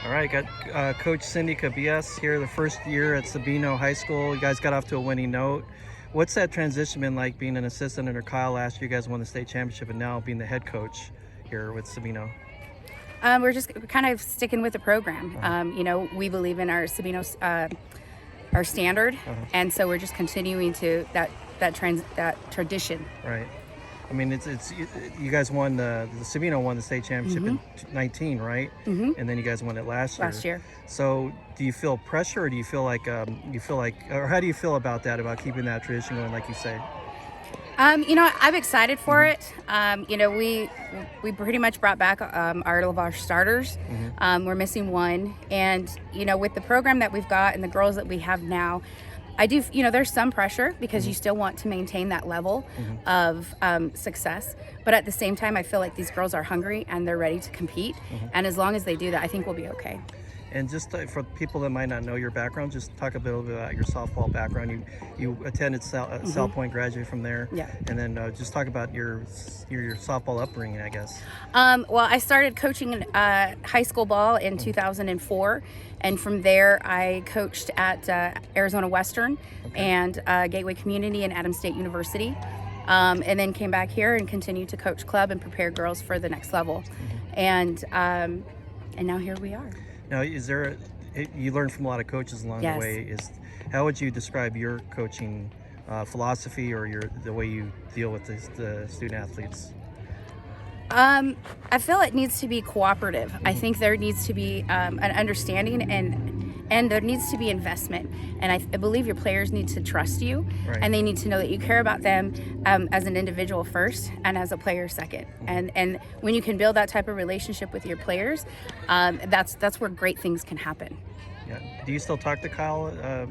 All right, got Coach Cyndi Cubillas here, the first year at Sabino High School. You guys got off to a winning note. What's that transition been like, being an assistant under Kyle last year? You guys won the state championship, and now being the head coach here with Sabino. We're just kind of sticking with the program. We believe in our Sabino, our standard, and so we're just continuing to that tradition. Right. I mean, it's you guys won the Sabino won the state championship in 19, right? And then you guys won it last year. So, do you feel pressure, or do you feel like or how do you feel about that, about keeping that tradition going, like you say? I'm excited for it. We pretty much brought back all of our starters. We're missing one, and with the program that we've got and the girls that we have now, I do, there's some pressure because you still want to maintain that level of success. But at the same time, I feel like these girls are hungry and they're ready to compete. And as long as they do that, I think we'll be okay. And just for people that might not know your background, just talk a little bit about your softball background. You attended South Point, graduated from there. Yeah. And then just talk about your softball upbringing, I guess. Well, I started coaching high school ball in 2004. And from there, I coached at Arizona Western and Gateway Community and Adams State University. And then came back here and continued to coach club and prepare girls for the next level. And now here we are. Now, you learned from a lot of coaches along the way. How would you describe your coaching philosophy, or the way you deal with the student athletes? I feel it needs to be cooperative. I think there needs to be an understanding and there needs to be investment. And I believe your players need to trust you, and they need to know that you care about them as an individual first and as a player second. And when you can build that type of relationship with your players, that's where great things can happen. Yeah. Do you still talk to Kyle?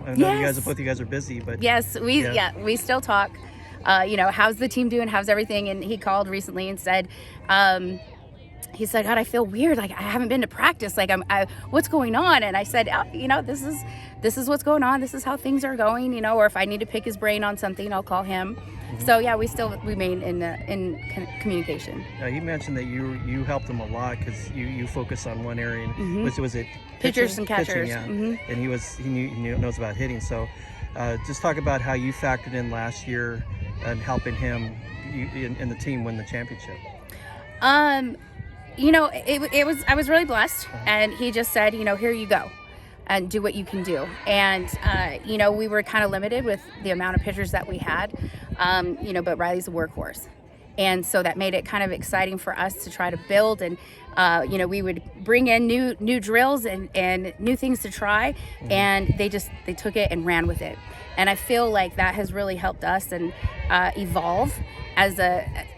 I know both you guys are busy, but yes, we still talk. How's the team doing? How's everything? And he called recently and said, he said, God, I feel weird. Like, I haven't been to practice. Like, what's going on? And I said, this is what's going on. This is how things are going, or if I need to pick his brain on something, I'll call him. So yeah, we still remain in communication. Now, you mentioned that you helped him a lot because you focus on one area. Was it pitchers and catchers? Pitching, yeah. And he knows about hitting. So just talk about how you factored in last year and helping him and the team win the championship. I was really blessed, and he just said, here you go and do what you can do. And, we were kind of limited with the amount of pitchers that we had, but Riley's a workhorse. And so that made it kind of exciting for us to try to build, and, we would bring in new drills and new things to try, and they took it and ran with it. And I feel like that has really helped us and evolve as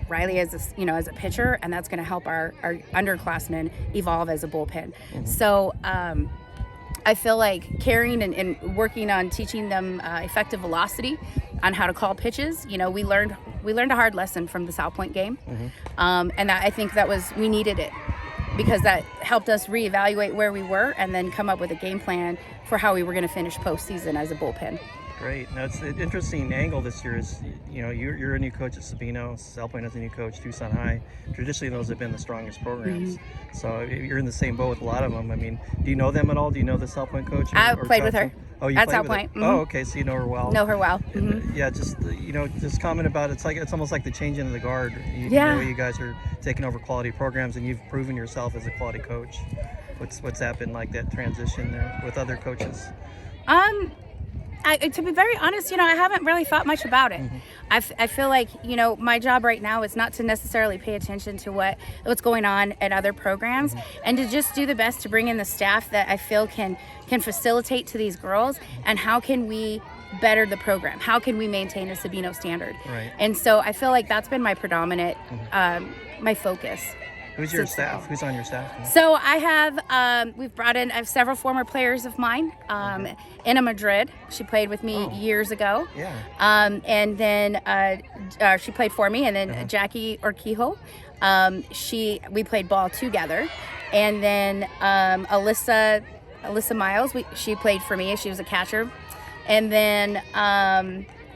Riley as a pitcher, and that's going to help our underclassmen evolve as a bullpen. So I feel like carrying and working on teaching them effective velocity on how to call pitches. We learned a hard lesson from the South Point game, and I think we needed it, because that helped us reevaluate where we were and then come up with a game plan for how we were going to finish postseason as a bullpen. Great. Now, it's an interesting angle this year is, you're a new coach at Sabino. South Point has a new coach, Tucson High. Traditionally, those have been the strongest programs. So you're in the same boat with a lot of them. I mean, do you know them at all? Do you know the South Point coach? I played with her. Oh, you at played South with Point. Her? Oh, okay. So you know her well. Know her well. And, yeah, just comment about it's almost like the changing of the guard. You guys are taking over quality programs, and you've proven yourself as a quality coach. What's that been like, that transition there with other coaches? To be very honest, I haven't really thought much about it. I feel like, my job right now is not to necessarily pay attention to what's going on at other programs, and to just do the best to bring in the staff that I feel can facilitate to these girls, and how can we better the program? How can we maintain a Sabino standard? Right. And so I feel like that's been my predominant, my focus. Who's your staff? Who's on your staff? So I have, we've brought in, I have several former players of mine. Anna Madrid, she played with me years ago. Yeah. And then she played for me. And then Jackie Orquijo, we played ball together. And then Alyssa Miles, she played for me. She was a catcher. And then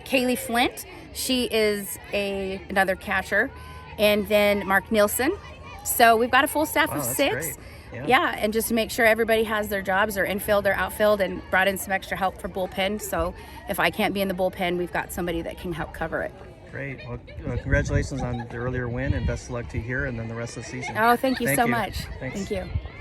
Kaylee Flint, she is another catcher. And then Mark Nielsen. So we've got a full staff of 6. Yeah, and just to make sure everybody has their jobs, or infield or outfield, and brought in some extra help for bullpen. So if I can't be in the bullpen, we've got somebody that can help cover it. Great. Well, congratulations on the earlier win, and best of luck to you here and then the rest of the season. Oh, thank you so much. Thanks. Thank you.